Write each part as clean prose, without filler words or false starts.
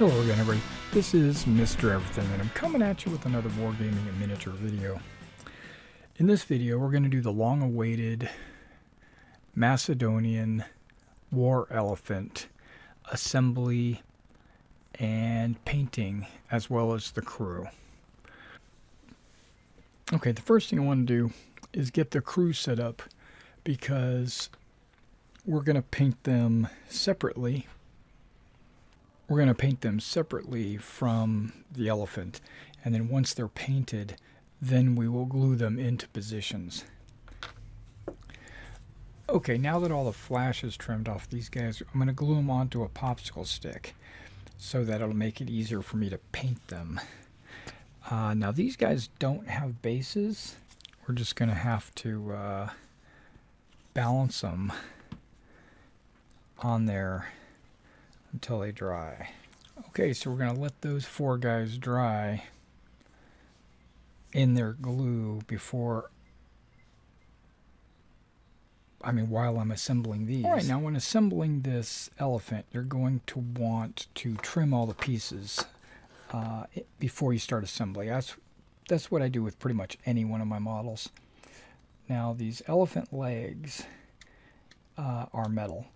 Hello again, everybody. This is Mr. Everything, and I'm coming at you with another Wargaming and miniature video. In this video, we're going to do the long-awaited Macedonian war elephant assembly and painting, as well as the crew. Okay, the first thing I want to do is get the crew set up, because we're going to paint them separately. We're going to paint them separately from the elephant, and then once they're painted, then we will glue them into positions. Okay, now that all the flash is trimmed off these guys, I'm going to glue them onto a popsicle stick so that it'll make it easier for me to paint them. Now these guys don't have bases. We're just going to have to balance them on there until they dry. Okay, so we're going to let those four guys dry in their glue while I'm assembling these. Alright, now when assembling this elephant, you're going to want to trim all the pieces before you start assembly. That's what I do with pretty much any one of my models. Now these elephant legs are metal,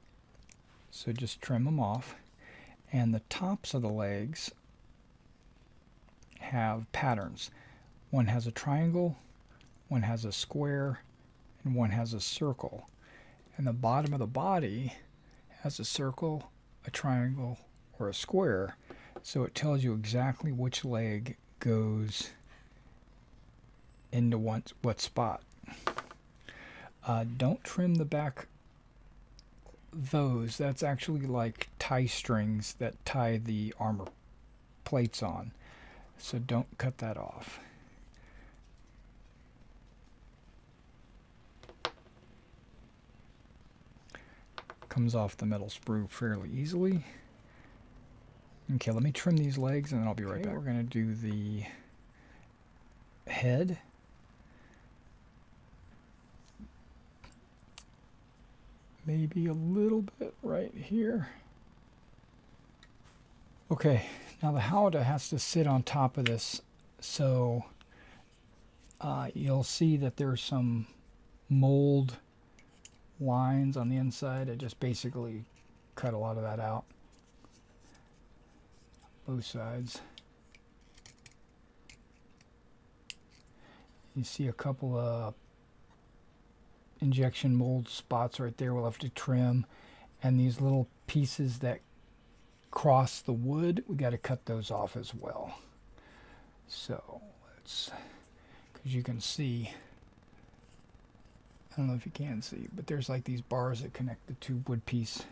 so just trim them off. And the tops of the legs have patterns. One has a triangle, one has a square, and one has a circle. And the bottom of the body has a circle, a triangle, or a square. So it tells you exactly which leg goes into what spot. Don't trim the back. That's actually like tie strings that tie the armor plates on, so don't cut that off. Comes off the metal sprue fairly easily. Okay, let me trim these legs and then I'll be right back. We're going to do the head. Maybe a little bit right here. Okay, now the howdah has to sit on top of this, so you'll see that there's some mold lines on the inside. I just basically cut a lot of that out, both sides. You see a couple of injection mold spots right there we'll have to trim, and these little pieces that cross the wood, we got to cut those off as well. So let's, because you can see, I don't know if you can see, but there's like these bars that connect the two wood pieces.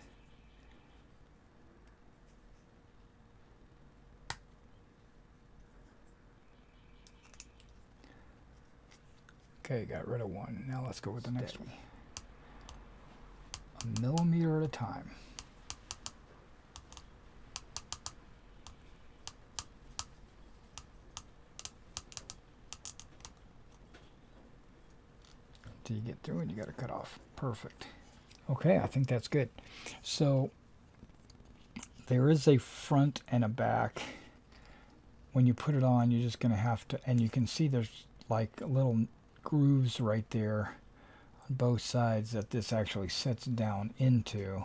Okay, got rid of one. Now let's go with the next one. A millimeter at a time. Until you get through and you got to cut off. Perfect. Okay, I think that's good. So there is a front and a back. When you put it on, you're just going to have to, and you can see there's like a little grooves right there on both sides that this actually sets down into,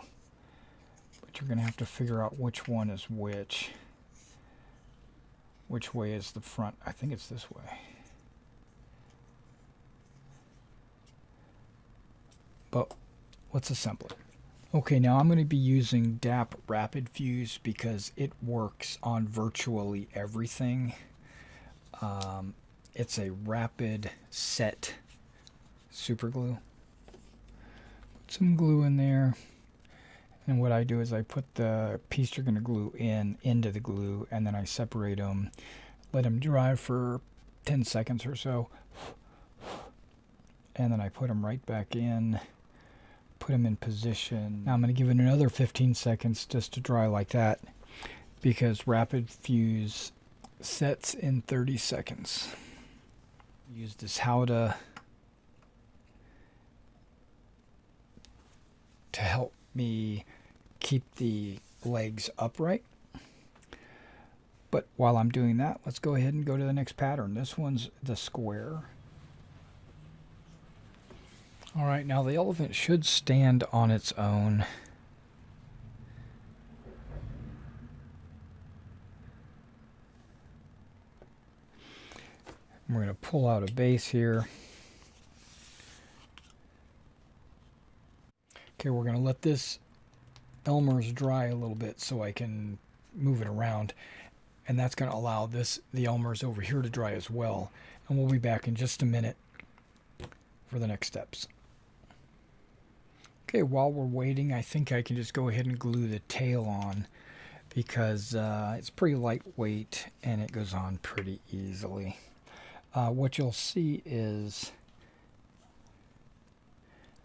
but you're going to have to figure out which one is which way is the front. I think it's this way, but let's assemble it. Okay, now I'm going to be using DAP Rapid Fuse because it works on virtually everything. It's a rapid set super glue. Put some glue in there, and what I do is I put the piece you're going to glue into the glue, and then I separate them, let them dry for 10 seconds or so, and then I put them right back in, put them in position. Now I'm going to give it another 15 seconds just to dry like that, because Rapid Fuse sets in 30 seconds. Use this howdah to help me keep the legs upright. But while I'm doing that, let's go ahead and go to the next pattern. This one's the square. All right, now the elephant should stand on its own. We're going to pull out a base here. Okay, we're going to let this Elmer's dry a little bit so I can move it around. And that's going to allow the Elmer's over here to dry as well. And we'll be back in just a minute for the next steps. Okay, while we're waiting, I think I can just go ahead and glue the tail on because it's pretty lightweight and it goes on pretty easily. What you'll see is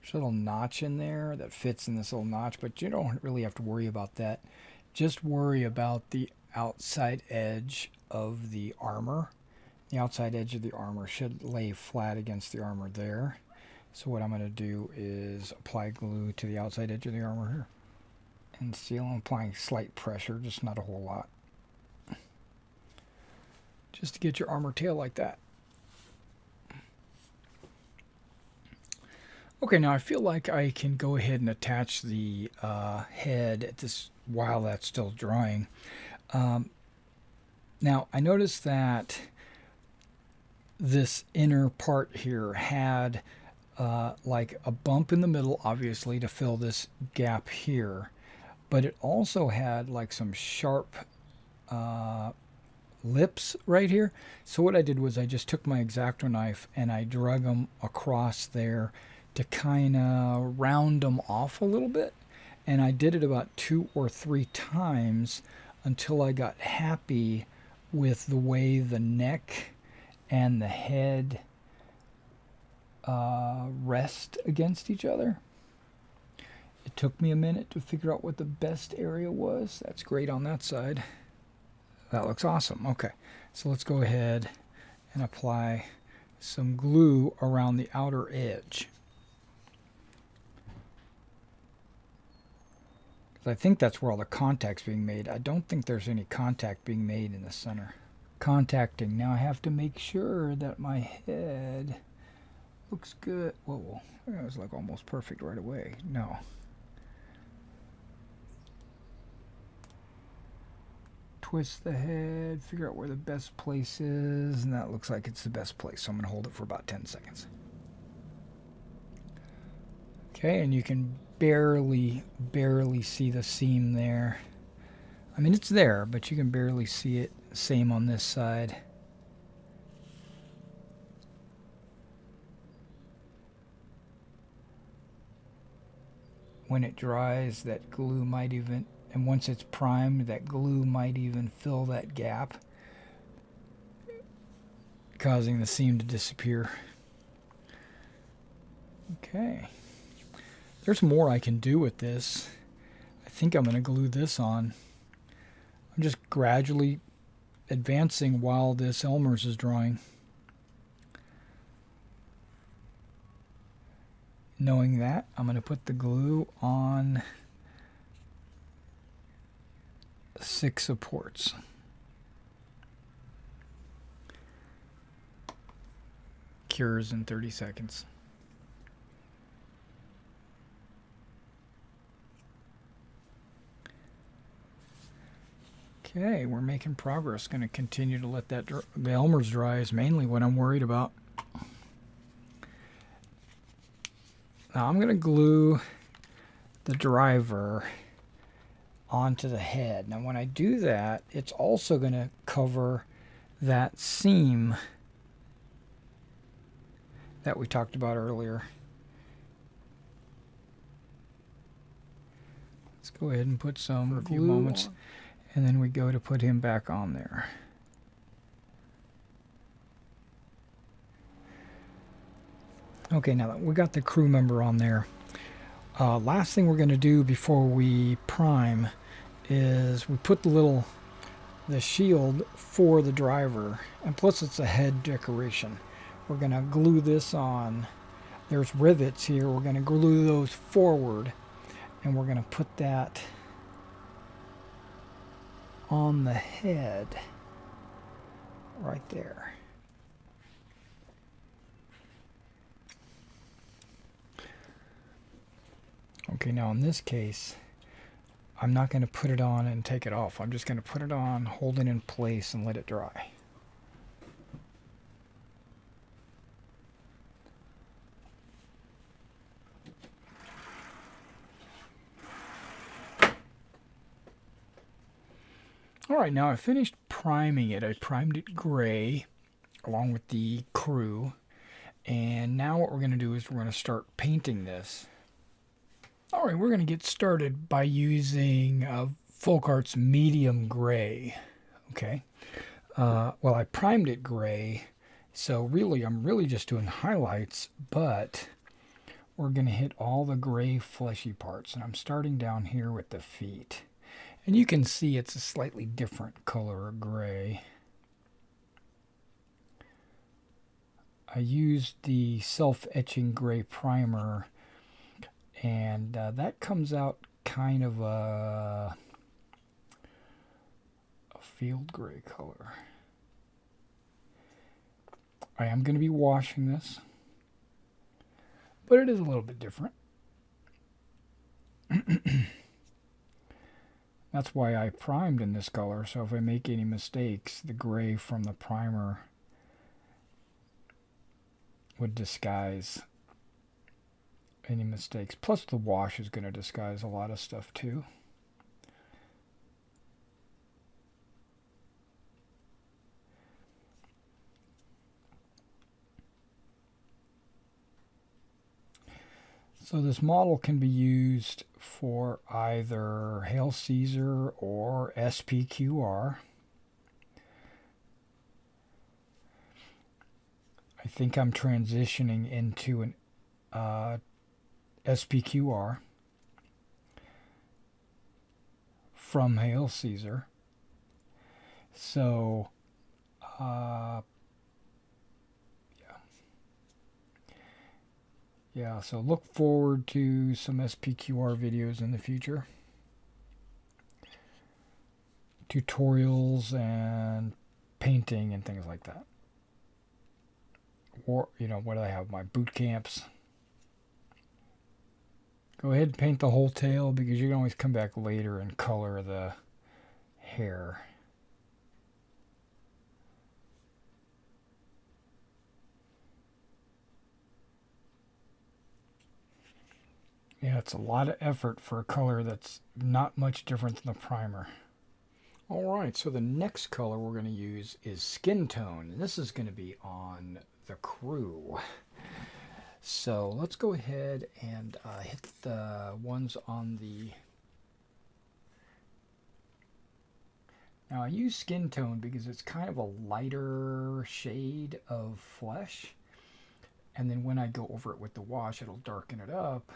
there's a little notch in there that fits in this little notch, but you don't really have to worry about that. Just worry about the outside edge of the armor. The outside edge of the armor should lay flat against the armor there. So what I'm going to do is apply glue to the outside edge of the armor here. And seal. I'm applying slight pressure, just not a whole lot. Just to get your armor tail like that. Okay, now I feel like I can go ahead and attach the head at this while that's still drying. Now I noticed that this inner part here had like a bump in the middle, obviously, to fill this gap here, but it also had like some sharp lips right here. So what I did was I just took my X-Acto knife and I drug them across there to kind of round them off a little bit. And I did it about 2 or 3 times until I got happy with the way the neck and the head rest against each other. It took me a minute to figure out what the best area was. That's great on that side. That looks awesome. Okay, so let's go ahead and apply some glue around the outer edge. I think that's where all the contact's being made. I don't think there's any contact being made in the center. Contacting. Now I have to make sure that my head looks good. Whoa, that was like almost perfect right away. No. Twist the head, figure out where the best place is, and that looks like it's the best place. So I'm going to hold it for about 10 seconds. Okay, and you can barely see the seam there. I mean, it's there, but you can barely see it. Same on this side. When it dries, that glue might even, and once it's primed, that glue might even fill that gap, causing the seam to disappear. Okay. There's more I can do with this. I think I'm going to glue this on. I'm just gradually advancing while this Elmer's is drying. Knowing that, I'm going to put the glue on 6 supports. Cures in 30 seconds. Okay, we're making progress. Going to continue to let that the Elmer's dry is mainly what I'm worried about. Now I'm going to glue the driver onto the head. Now when I do that, it's also going to cover that seam that we talked about earlier. Let's go ahead and put some for a few moments. And then we go to put him back on there. Okay, now that we got the crew member on there, last thing we're going to do before we prime is we put the shield for the driver, and plus it's a head decoration. We're going to glue this on. There's rivets here. We're going to glue those forward, and we're going to put that on the head. right there. Okay, now in this case, I'm not going to put it on and take it off. I'm just going to put it on, hold it in place, and let it dry. Alright, now I finished priming it. I primed it gray along with the crew. And now what we're going to do is we're going to start painting this. Alright, we're going to get started by using Folk Art's medium gray. Okay. Well, I primed it gray, so really I'm really just doing highlights, but we're going to hit all the gray fleshy parts. And I'm starting down here with the feet. And you can see it's a slightly different color of gray. I used the self-etching gray primer, and that comes out kind of a field gray color. I am going to be washing this, but it is a little bit different. That's why I primed in this color, so if I make any mistakes, the gray from the primer would disguise any mistakes. Plus the wash is going to disguise a lot of stuff too. So this model can be used for either Hail Caesar or SPQR. I think I'm transitioning into an SPQR from Hail Caesar. So, yeah, so look forward to some SPQR videos in the future. Tutorials and painting and things like that. Or, you know, what do I have? My boot camps. Go ahead and paint the whole tail because you can always come back later and color the hair. Yeah, it's a lot of effort for a color that's not much different than the primer. Alright, so the next color we're going to use is Skin Tone. And this is going to be on the crew. So let's go ahead and hit the ones on the... Now I use Skin Tone because it's kind of a lighter shade of flesh. And then when I go over it with the wash, it'll darken it up.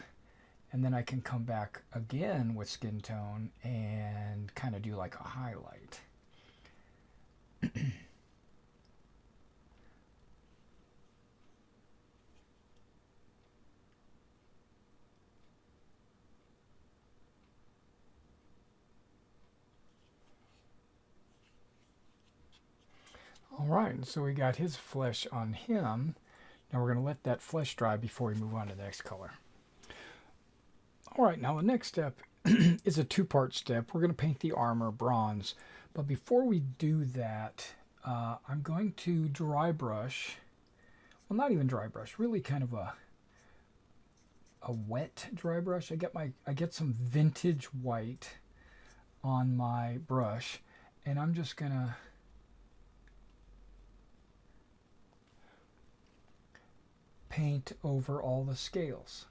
And then I can come back again with Skin Tone and kind of do like a highlight. Alright, so we got his flesh on him. Now we're going to let that flesh dry before we move on to the next color. Alright, now the next step is a two-part step. We're going to paint the armor bronze. But before we do that, I'm going to dry brush, well, not even dry brush, really kind of a wet dry brush. I get some vintage white on my brush, and I'm just going to paint over all the scales.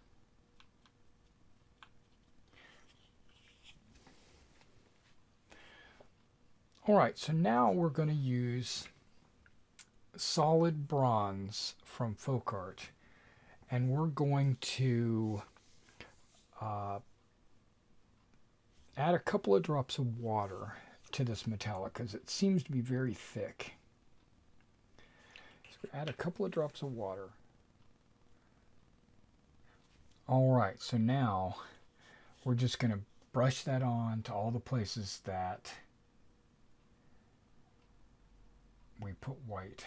Alright, so now we're going to use solid bronze from Folk Art, and we're going to add a couple of drops of water to this metallic because it seems to be very thick. So add a couple of drops of water. Alright, so now we're just going to brush that on to all the places that we put white.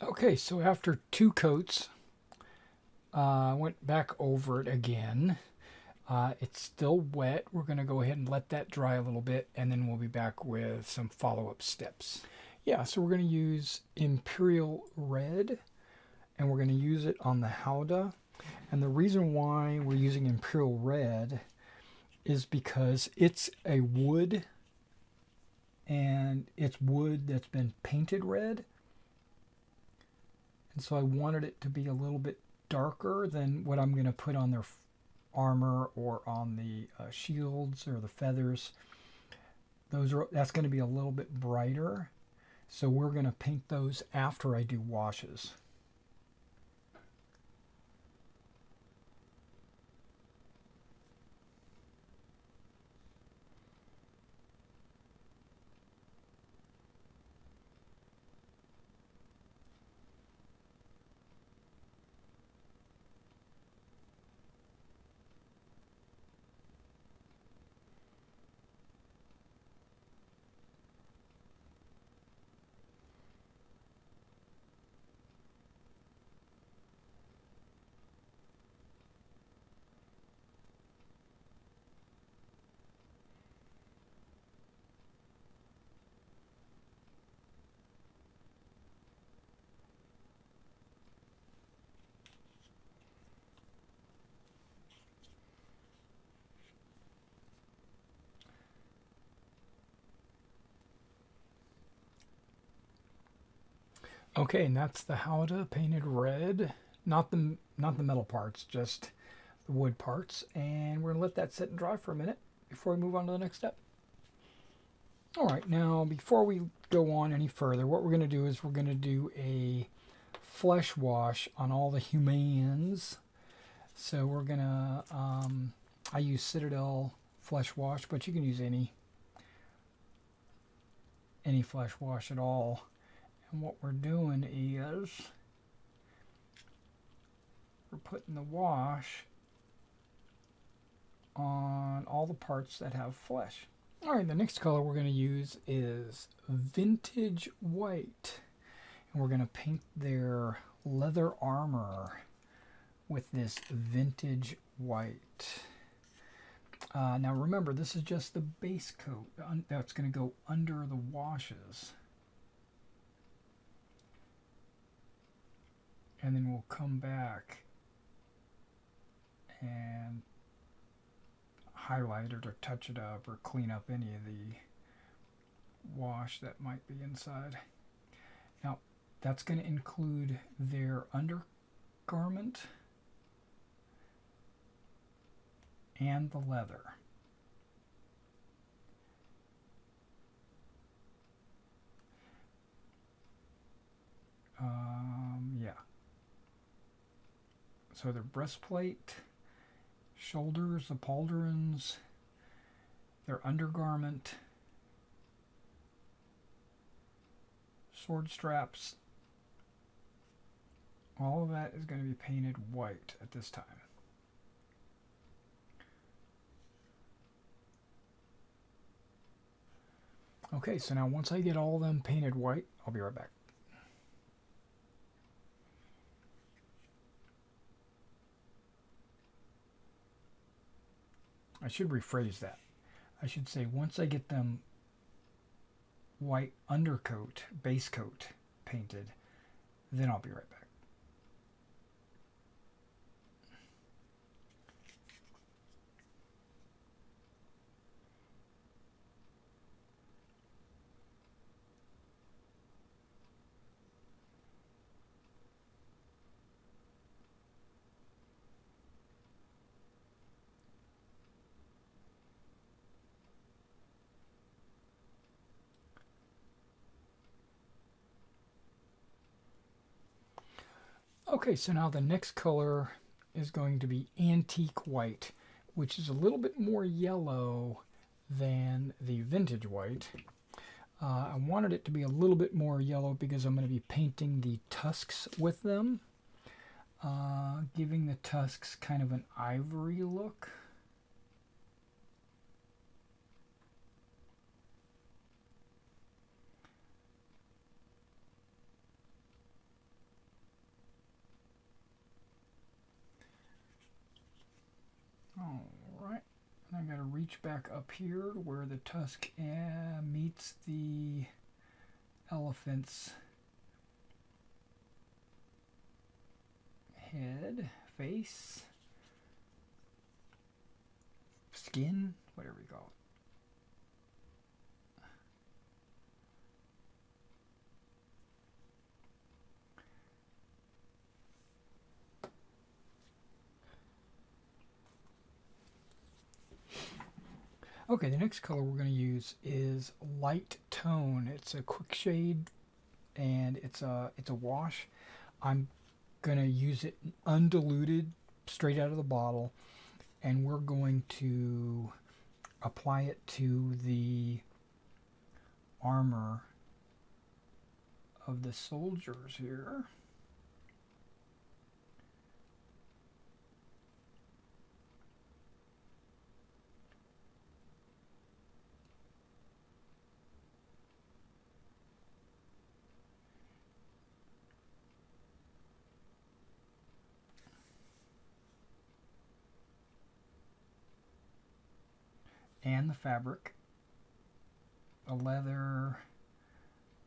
Okay, so after 2 coats, I went back over it again. It's still wet. We're going to go ahead and let that dry a little bit, and then we'll be back with some follow-up steps. Yeah, so we're going to use Imperial Red, and we're going to use it on the Howdah. And the reason why we're using Imperial Red is because it's a wood, and it's wood that's been painted red. And so I wanted it to be a little bit darker than what I'm going to put on their armor or on the shields or the feathers. That's going to be a little bit brighter. So we're going to paint those after I do washes. Okay, and that's the Howdah painted red. Not the metal parts, just the wood parts. And we're going to let that sit and dry for a minute before we move on to the next step. All right, now before we go on any further, what we're going to do is we're going to do a flesh wash on all the humans. So we're going to, I use Citadel flesh wash, but you can use any flesh wash at all. And what we're doing is we're putting the wash on all the parts that have flesh. All right, the next color we're going to use is Vintage White. And we're going to paint their leather armor with this Vintage White. Now remember, this is just the base coat that's going to go under the washes. and then we'll come back and highlight it or touch it up or clean up any of the wash that might be inside. Now that's going to include their undergarment and the leather. Yeah. So their breastplate, shoulders, the pauldrons, their undergarment, sword straps, all of that is going to be painted white at this time. Okay, so now once I get all of them painted white, I'll be right back. I should rephrase that. I should say once I get them white undercoat, base coat painted, then I'll be right back. Okay, so now the next color is going to be antique white, which is a little bit more yellow than the vintage white. I wanted it to be a little bit more yellow because I'm going to be painting the tusks with them, giving the tusks kind of an ivory look. Alright, and I gotta reach back up here where the tusk meets the elephant's head, face, skin, whatever you call it. Okay, the next color we're going to use is light tone. It's a quick shade and it's a wash. I'm going to use it undiluted straight out of the bottle, and we're going to apply it to the armor of the soldiers here. And the fabric, the leather,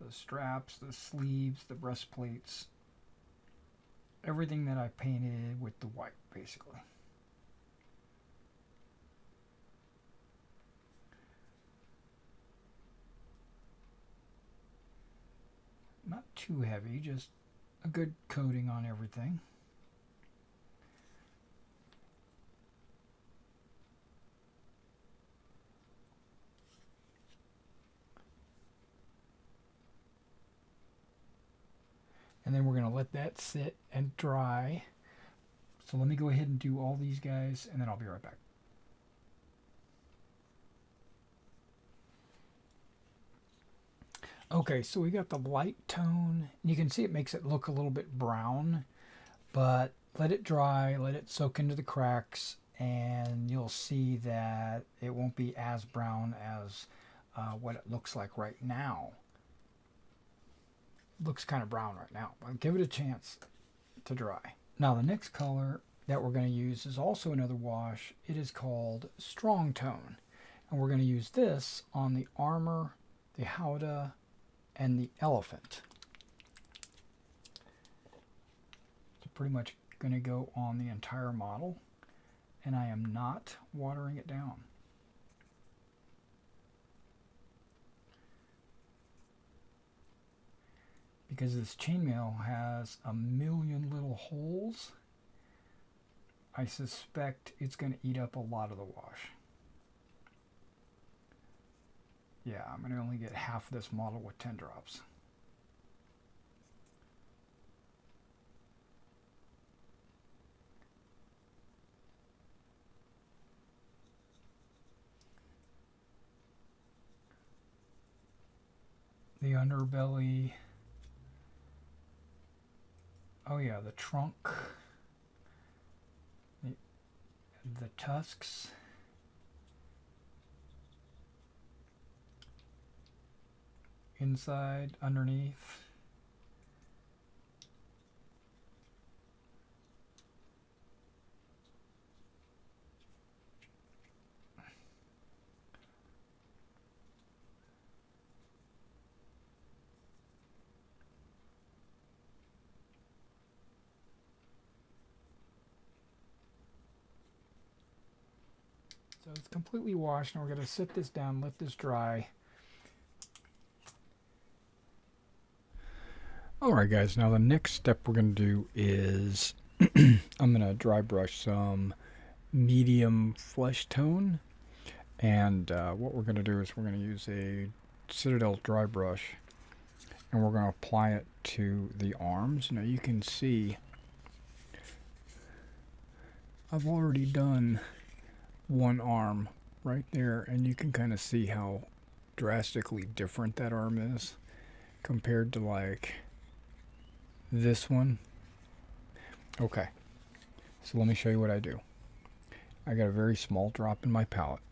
the straps, the sleeves, the breastplates, everything that I painted with the white, basically. Not too heavy, just a good coating on everything. And then we're going to let that sit and dry. So let me go ahead and do all these guys, and then I'll be right back. Okay, so we got the light tone. You can see it makes it look a little bit brown, but let it dry, let it soak into the cracks, and you'll see that it won't be as brown as what it looks like right now. Looks kind of brown right now, but give it a chance to dry. Now the next color that we're going to use is also another wash. It is called Strong Tone, and we're going to use this on the armor, the howdah, and the elephant. pretty much going to go on the entire model, and I am not watering it down. Because this chainmail has a million little holes, I suspect it's going to eat up a lot of the wash. Yeah, I'm going to only get half of this model with 10 drops. The underbelly. Oh yeah, the trunk. The tusks. Inside, underneath. So it's completely washed, and we're going to sit this down, let this dry. Alright guys, now the next step we're going to do is I'm going to dry brush some medium flesh tone, and what we're going to do is we're going to use a Citadel dry brush, and we're going to apply it to the arms. Now you can see I've already done one arm right there, and you can kind of see how drastically different that arm is compared to like this one. Okay, so let me show you what I do. I got a very small drop in my palette.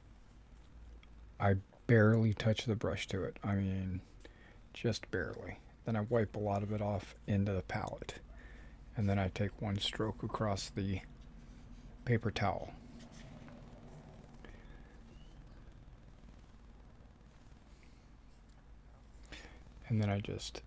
I barely touch the brush to it. I mean, just barely. Then I wipe a lot of it off into the palette, and then I take one stroke across the paper towel. And then I just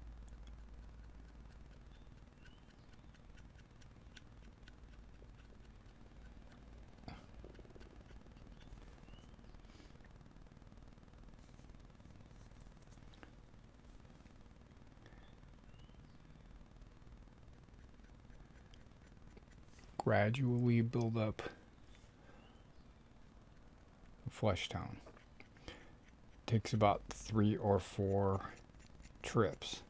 gradually build up a flesh tone. Takes about 3 or 4 trips.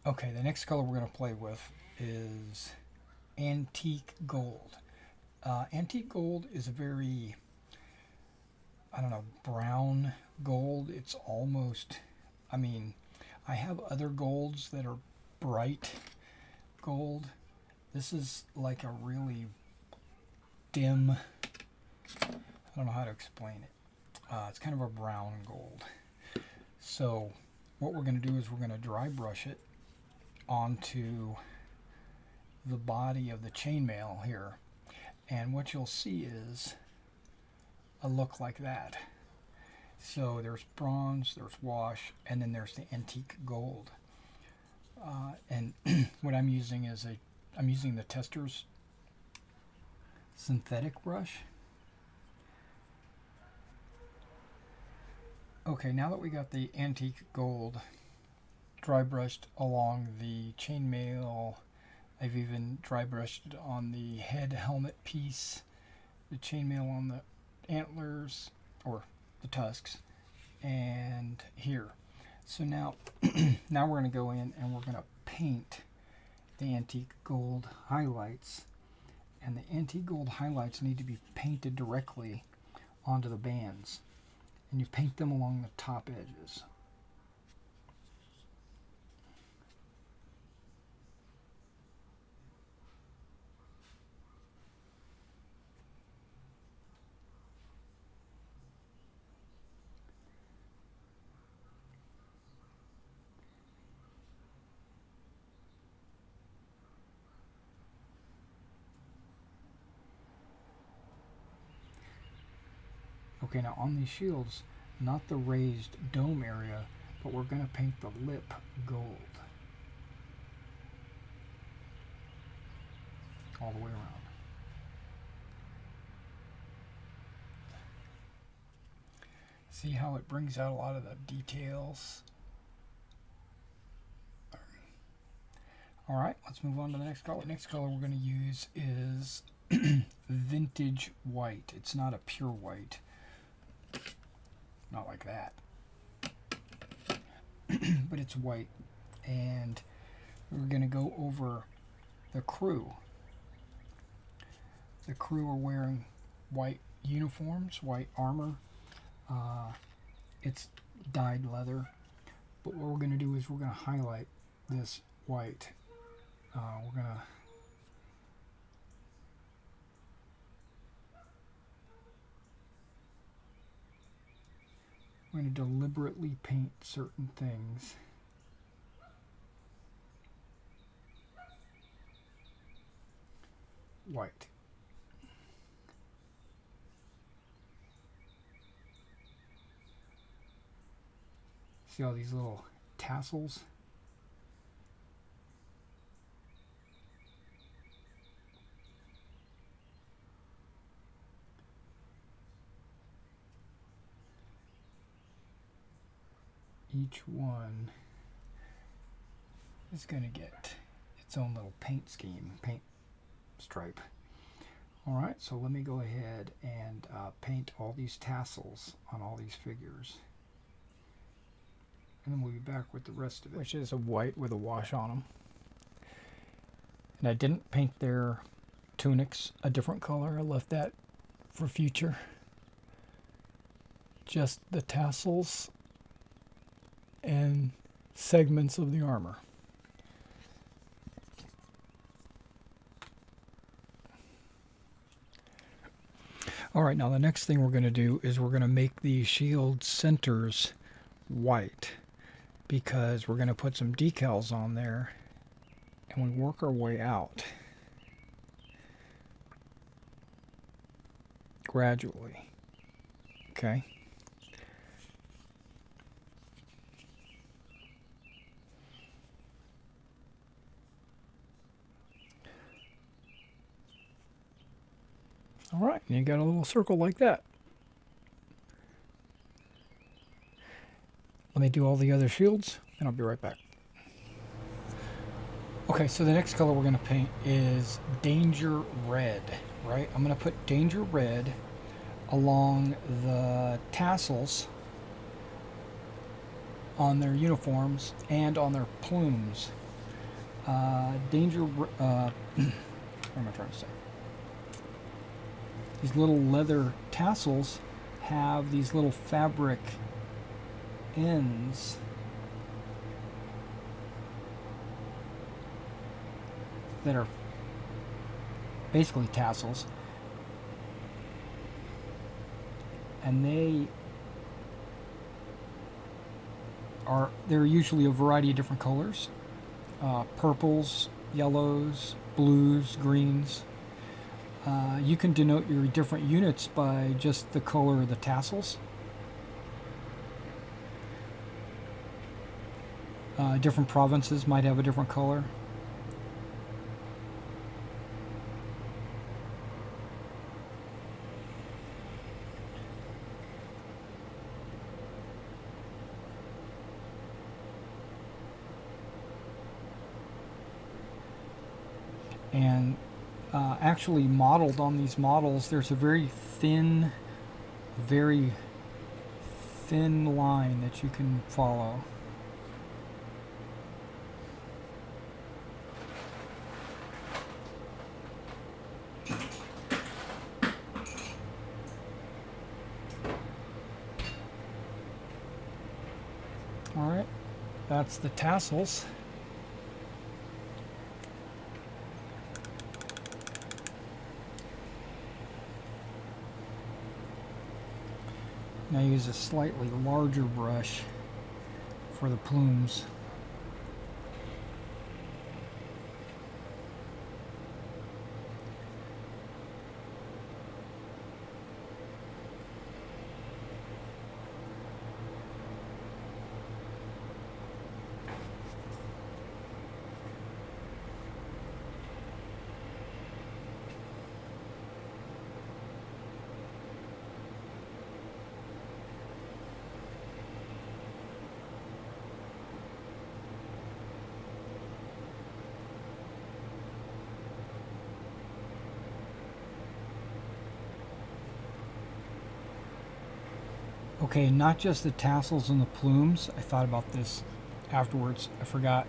Okay, the next color we're going to play with is antique gold. Antique gold is a very, I don't know, brown gold. It's almost, I mean, I have other golds that are bright gold. This is like a really dim, I don't know how to explain it. It's kind of a brown gold. So what we're going to do is we're going to dry brush it onto the body of the chainmail here, and what you'll see is a look like that. So there's bronze, there's wash, and then there's the antique gold. And what I'm using is I'm using the Tester's synthetic brush. Okay, now that we got the antique gold dry brushed along the chainmail, I've even dry brushed it on the head helmet piece, the chainmail on the antlers, or the tusks, and here. So now, now we're going to go in and we're going to paint the antique gold highlights, and the antique gold highlights need to be painted directly onto the bands, and you paint them along the top edges. Okay, now on these shields, not the raised dome area, but we're going to paint the lip gold. all the way around. See how it brings out a lot of the details? All right, let's move on to the next color. The next color we're going to use is vintage white. It's not a pure white. Not like that. But it's white. And we're going to go over the crew. The crew are wearing white uniforms, white armor. It's dyed leather. But what we're going to do is we're going to highlight this white. We're going to deliberately paint certain things. White. See all these little tassels? Each one is going to get its own little paint scheme, paint stripe. All right, so let me go ahead and paint all these tassels on all these figures. And then we'll be back with the rest of it. Which is a white with a wash on them. And I didn't paint their tunics a different color. I left that for future. Just the tassels and segments of the armor. All right, now the next thing we're going to do is we're going to make the shield centers white, because we're going to put some decals on there and we work our way out gradually. Okay. All right, and you got a little circle like that. Let me do all the other shields, and I'll be right back. Okay, so the next color we're going to paint is Danger Red, right? I'm going to put Danger Red along the tassels on their uniforms and on their plumes. What am I trying to say? These little leather tassels have these little fabric ends that are basically tassels, and they're usually a variety of different colors, purples, yellows, blues, greens. You can denote your different units by just the color of the tassels. Different provinces might have a different color. And actually modeled on these models, there's a very thin line that you can follow. All right, that's the tassels. Now use a slightly larger brush for the plumes. Okay, not just the tassels and the plumes. I thought about this afterwards. I forgot.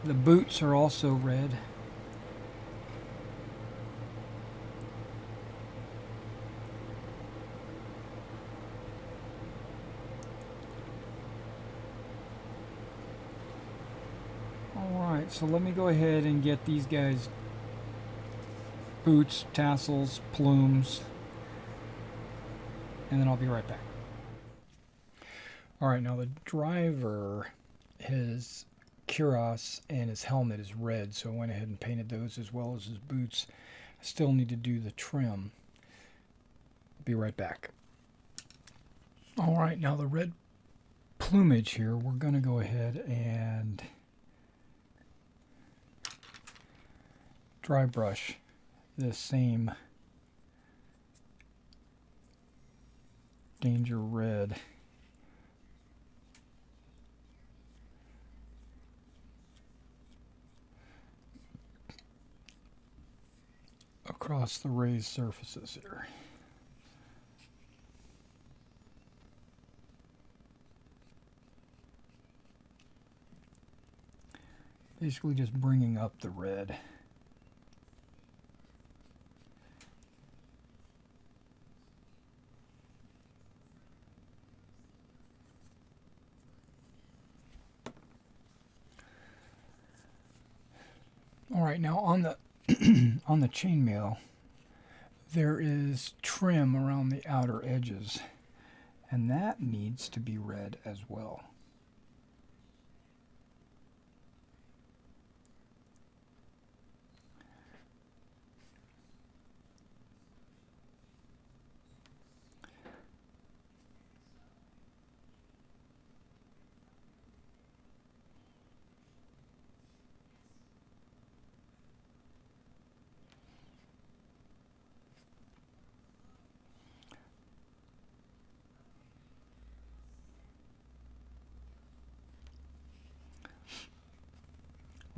The boots are also red. Alright, so let me go ahead and get these guys boots, tassels, plumes, and then I'll be right back. Alright, now the driver, his cuirass and his helmet is red, so I went ahead and painted those as well as his boots. I still need to do the trim. Be right back. Alright, now the red plumage here, we're going to go ahead and dry brush this same danger red across the raised surfaces here. Basically just bringing up the red. All right, now on the on the chainmail, there is trim around the outer edges, and that needs to be red as well.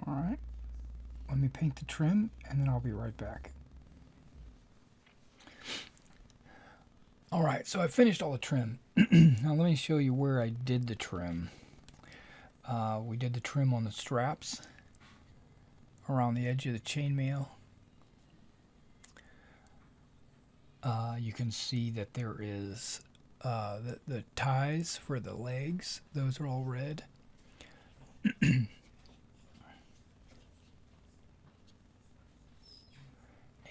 All right, let me paint the trim and then I'll be right back. All right, so I finished all the trim. Now let me show you where I did the trim. We did the trim on the straps around the edge of the chainmail. You can see that there is the ties for the legs. Those are all red.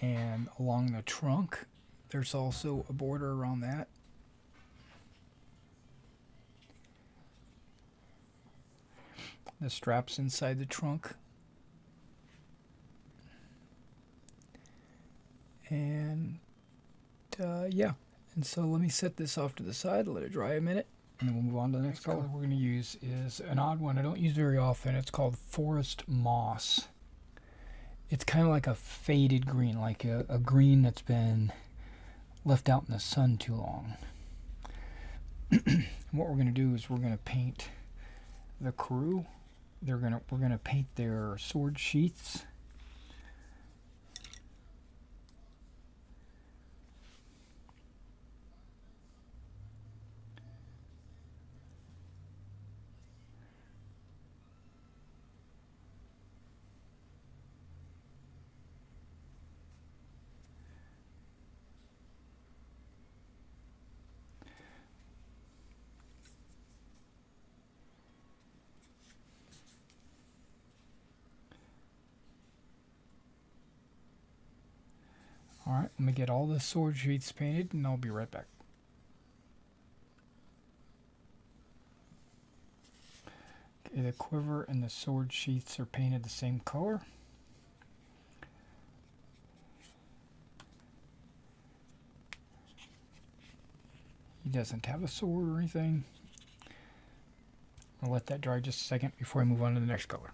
And along the trunk, there's also a border around that. The straps inside the trunk. And yeah, and so let me set this off to the side, let it dry a minute, and then we'll move on to the next color we're going to use is an odd one I don't use very often. It's called Forest Moss. It's kind of like a faded green, like a green that's been left out in the sun too long. And what we're going to do is we're going to paint the crew. We're going to paint their sword sheaths. Alright, let me get all the sword sheaths painted and I'll be right back. Okay, the quiver and the sword sheaths are painted the same color. He doesn't have a sword or anything. I'll let that dry just a second before I move on to the next color.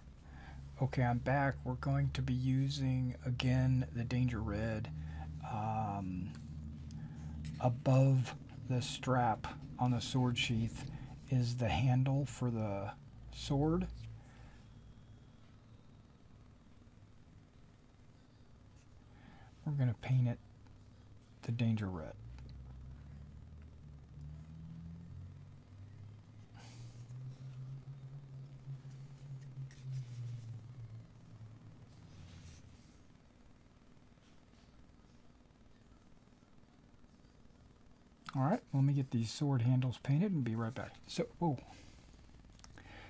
Okay, I'm back. We're going to be using, again, the Danger Red. Above the strap on the sword sheath is the handle for the sword. We're going to paint it the Danger Red. All right, let me get these sword handles painted and be right back. So, whoa.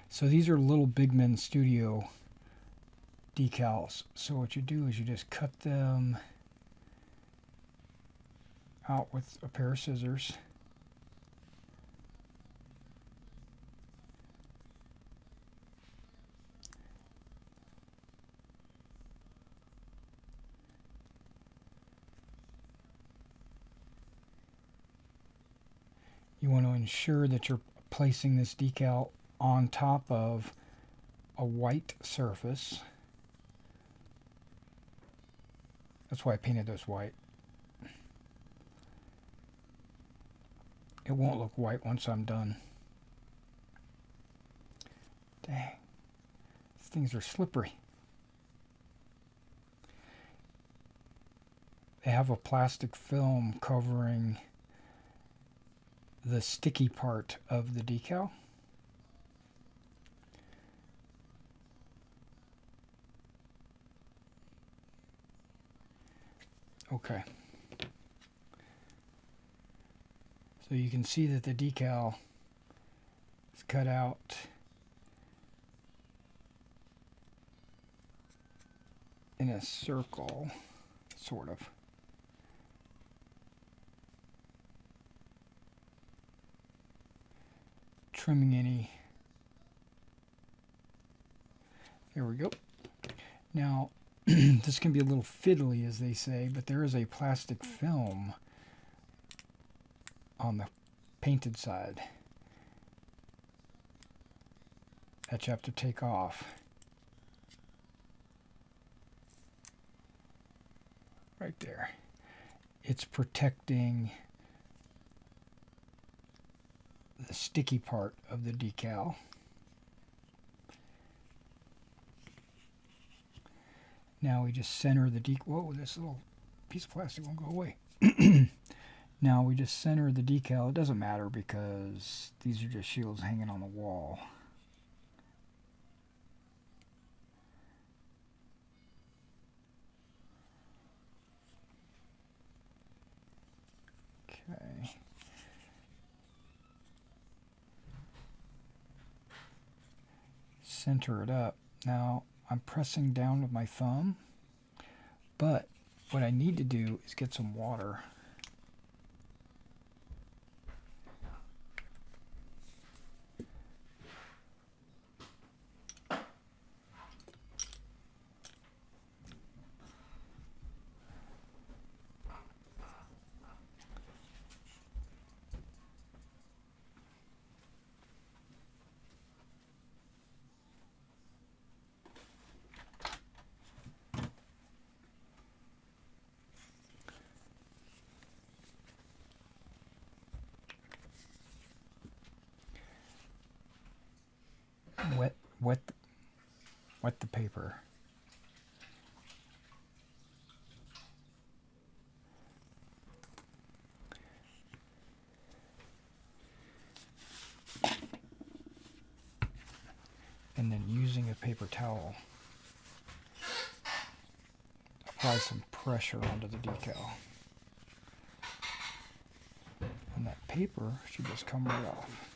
So these are Little Big Men Studio decals. So what you do is you just cut them out with a pair of scissors. You want to ensure that you're placing this decal on top of a white surface. That's why I painted those white. It won't look white once I'm done. Dang. These things are slippery. They have a plastic film covering the sticky part of the decal. Okay. So you can see that the decal is cut out in a circle, sort of. Trimming any. There we go. Now, this can be a little fiddly, as they say, but there is a plastic film on the painted side that you have to take off. Right there. It's protecting the sticky part of the decal. Now we just center the decal. Whoa, this little piece of plastic won't go away. Now we just center the decal. It doesn't matter because these are just shields hanging on the wall. Okay. Center it up. Now I'm pressing down with my thumb, but what I need to do is get some water. Wet the paper. And then using a paper towel, apply some pressure onto the decal. And that paper should just come right off.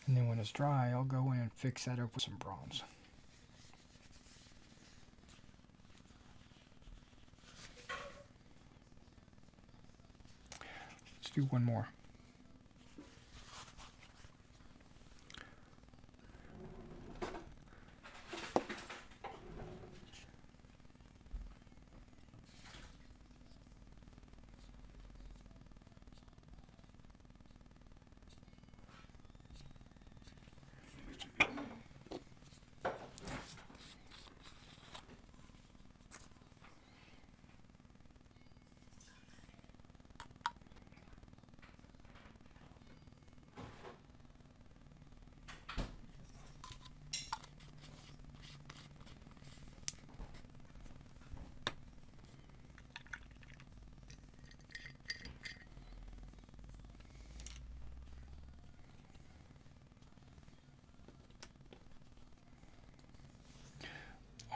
And then when it's dry, I'll go in and fix that up with some bronze. Let's do one more.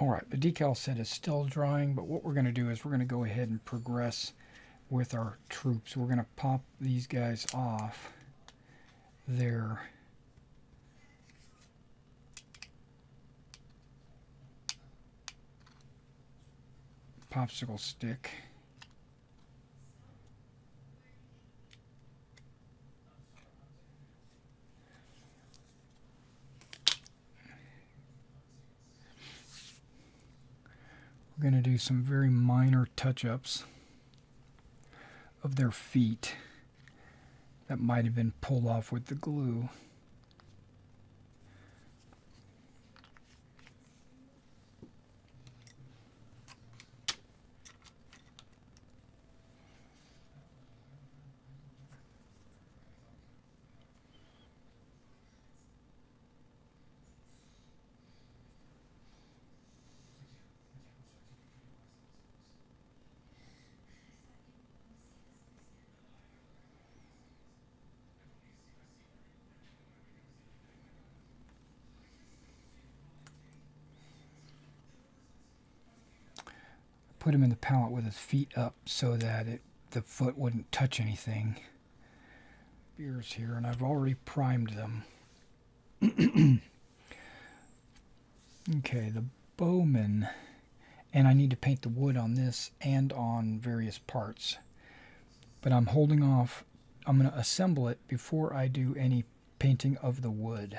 All right, the decal set is still drying, but what we're going to do is we're going to go ahead and progress with our troops. We're going to pop these guys off their popsicle stick. We're going to do some very minor touch-ups of their feet that might have been pulled off with the glue. Put him in the pallet with his feet up so that the foot wouldn't touch anything. Beers here, and I've already primed them. Okay, the bowman, and I need to paint the wood on this and on various parts, but I'm holding off. I'm going to assemble it before I do any painting of the wood.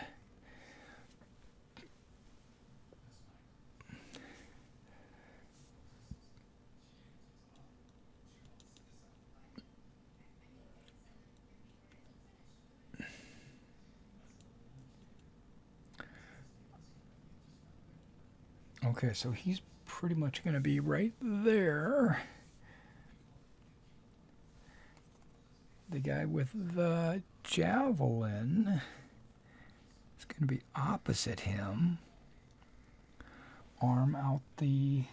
Okay, so he's pretty much going to be right there. The guy with the javelin is going to be opposite him. Arm out the...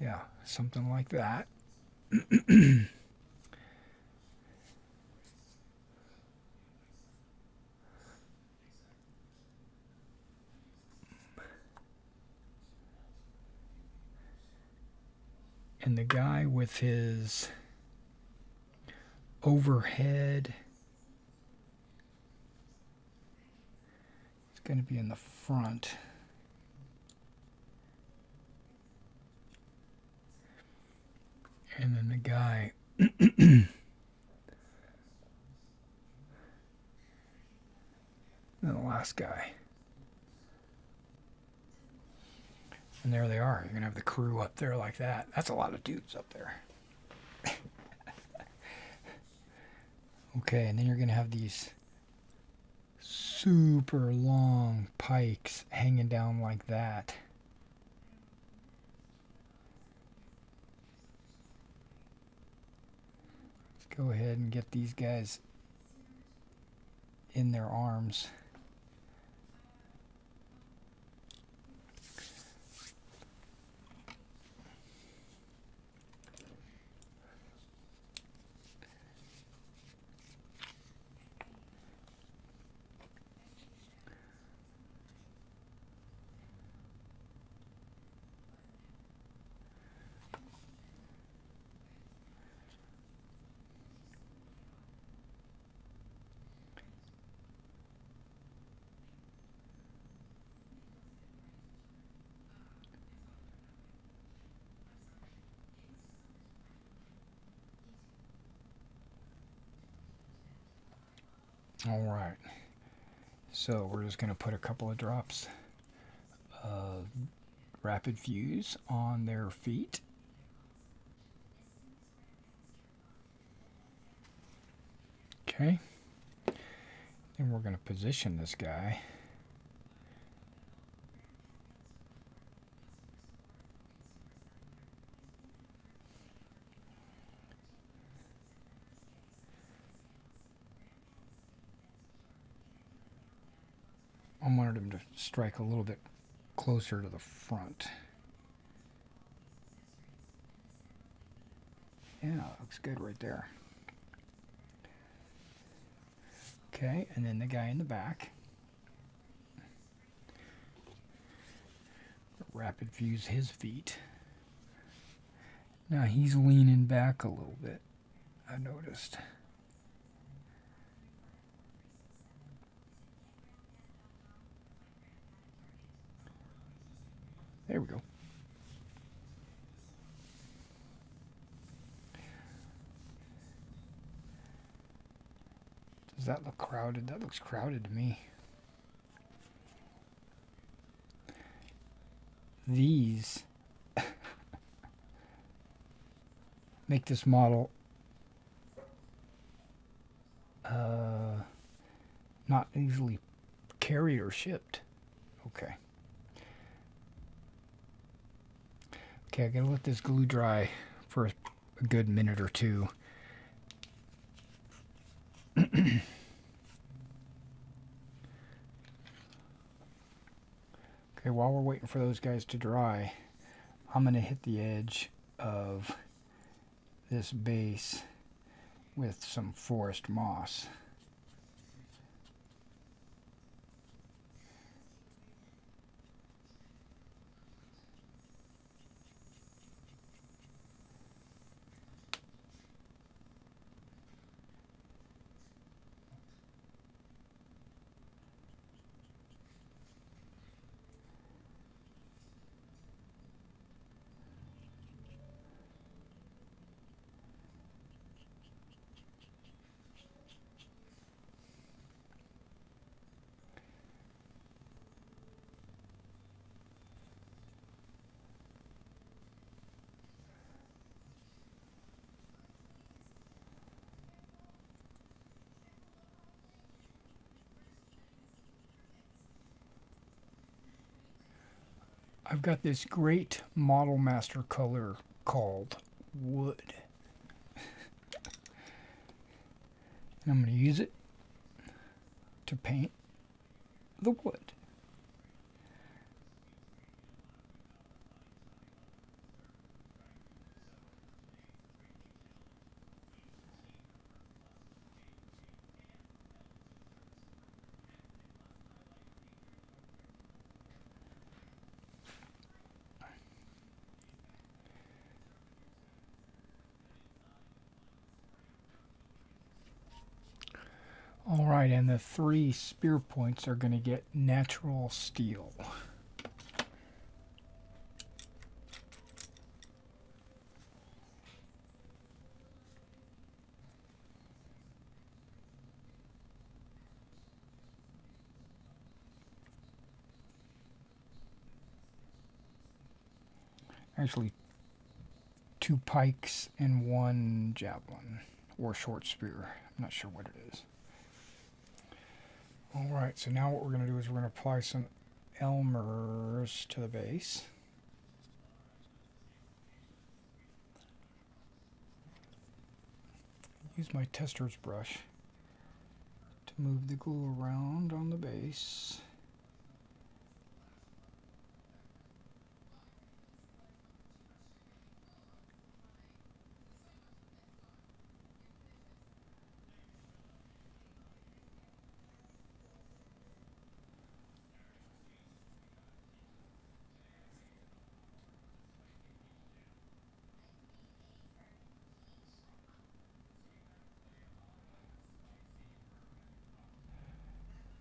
yeah, something like that. And the guy with his overhead is going to be in the front. And then the guy and the last guy. And there they are. You're going to have the crew up there like that. That's a lot of dudes up there. Okay, and then you're going to have these super long pikes hanging down like that. Let's go ahead and get these guys in their arms. All right, so we're just going to put a couple of drops of rapid fuse on their feet. Okay, and we're going to position this guy. I wanted him to strike a little bit closer to the front. Yeah, looks good right there. Okay, and then the guy in the back. rapid fuse his feet. Now he's leaning back a little bit, I noticed. There we go. Does that look crowded? That looks crowded to me. These make this model not easily carried or shipped. Okay. Okay, I gotta let this glue dry for a good minute or two. Okay, while we're waiting for those guys to dry, I'm gonna hit the edge of this base with some forest moss. I've got this great model master color called wood. And I'm going to use it to paint the wood. Alright, and the 3 spear points are going to get natural steel. Actually, 2 pikes and 1 javelin, or short spear. I'm not sure what it is. Alright, so now what we're going to do is we're going to apply some Elmer's to the base. Use my tester's brush to move the glue around on the base.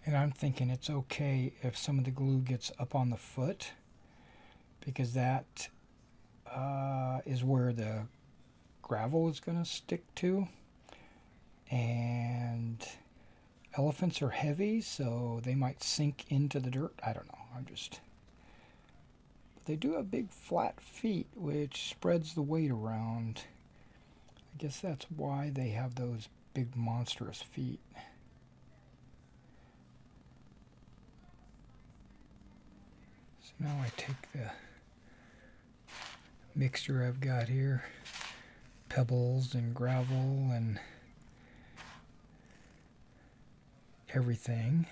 And I'm thinking it's okay if some of the glue gets up on the foot, because that is where the gravel is going to stick to. And elephants are heavy, so they might sink into the dirt. I don't know. They do have big flat feet, which spreads the weight around. I guess that's why they have those big monstrous feet. Now I take the mixture I've got here, pebbles and gravel and everything.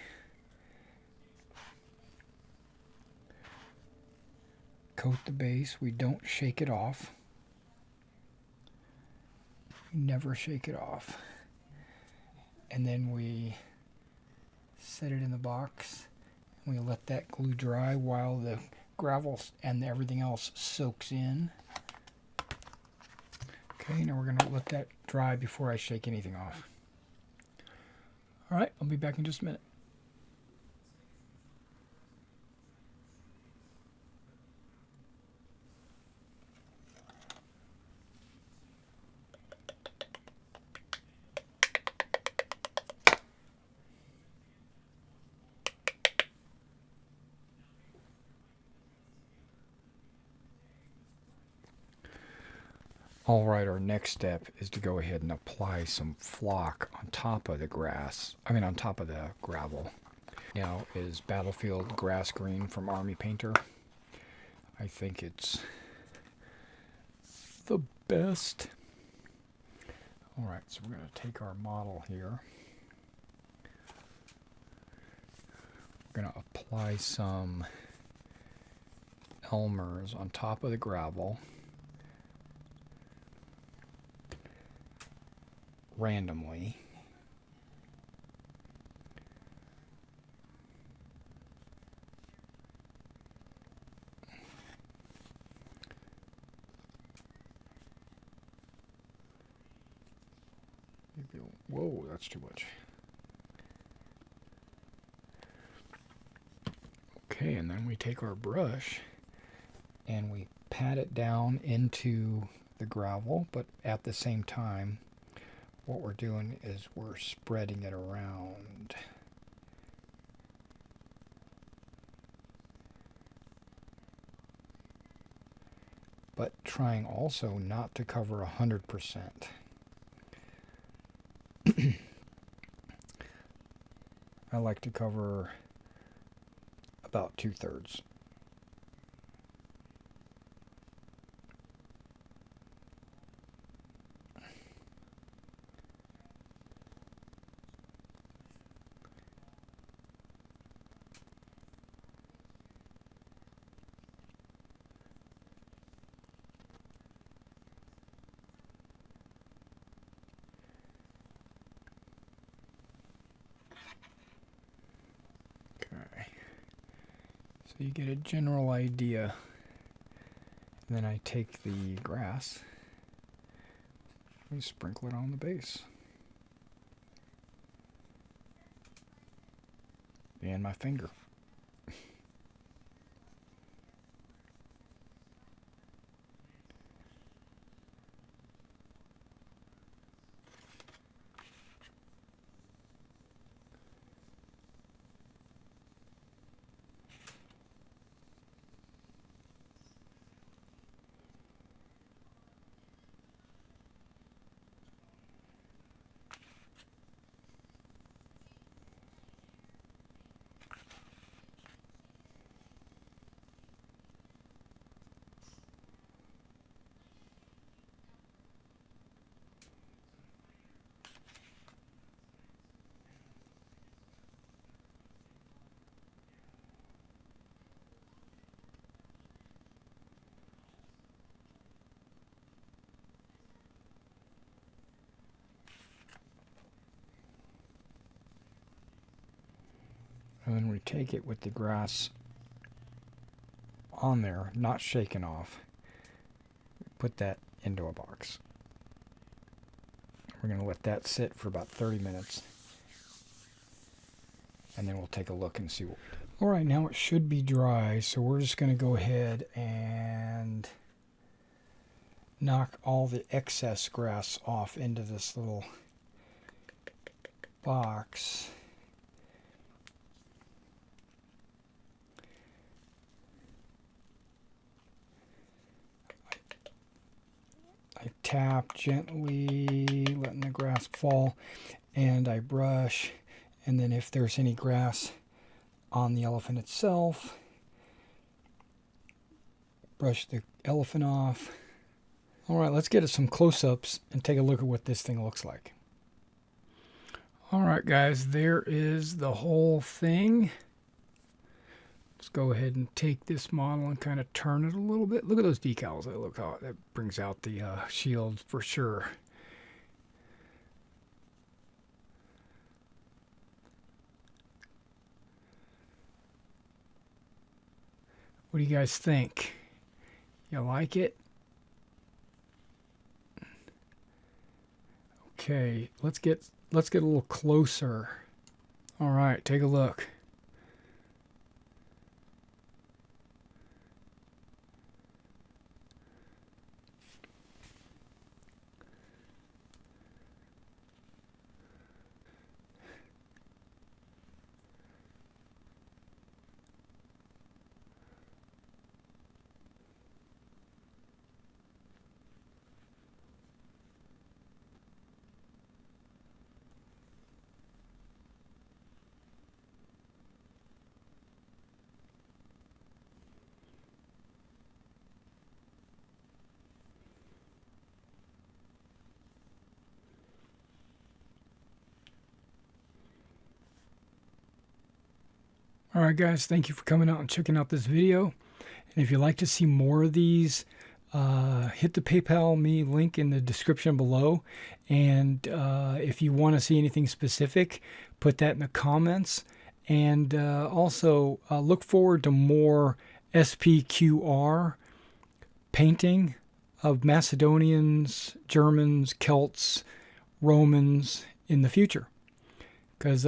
Coat the base. We don't shake it off. We never shake it off. And then we set it in the box. We let that glue dry while the gravel and everything else soaks in. Okay, now we're going to let that dry before I shake anything off. All right, I'll be back in just a minute. All right, our next step is to go ahead and apply some flock on top of the grass. On top of the gravel. Now is Battlefield Grass Green from Army Painter. I think it's the best. All right, so we're going to take our model here. We're going to apply some Elmer's on top of the gravel. Randomly. Whoa, that's too much. Okay, and then we take our brush and we pat it down into the gravel, but at the same time, what we're doing is we're spreading it around. But trying also not to cover 100%. I like to cover about 2/3. So you get a general idea. And then I take the grass and sprinkle it on the base. And my finger. And then we take it with the grass on there, not shaken off. Put that into a box. We're going to let that sit for about 30 minutes. And then we'll take a look and see what we did. All right, now it should be dry, so we're just going to go ahead and knock all the excess grass off into this little box. I tap gently, letting the grass fall, and I brush, and then if there's any grass on the elephant itself, brush the elephant off. All right, let's get some close-ups and take a look at what this thing looks like. All right, guys, there is the whole thing. Let's go ahead and take this model and kind of turn it a little bit. Look at those decals. Look how that brings out the shield for sure. What do you guys think? You like it? Okay, let's get a little closer. All right, take a look. All right, guys, thank you for coming out and checking out this video. And if you'd like to see more of these, hit the PayPal me link in the description below. And if you want to see anything specific, put that in the comments. And also look forward to more SPQR painting of Macedonians, Germans, Celts, Romans in the future. Because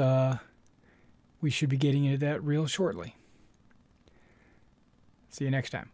we should be getting into that real shortly. See you next time.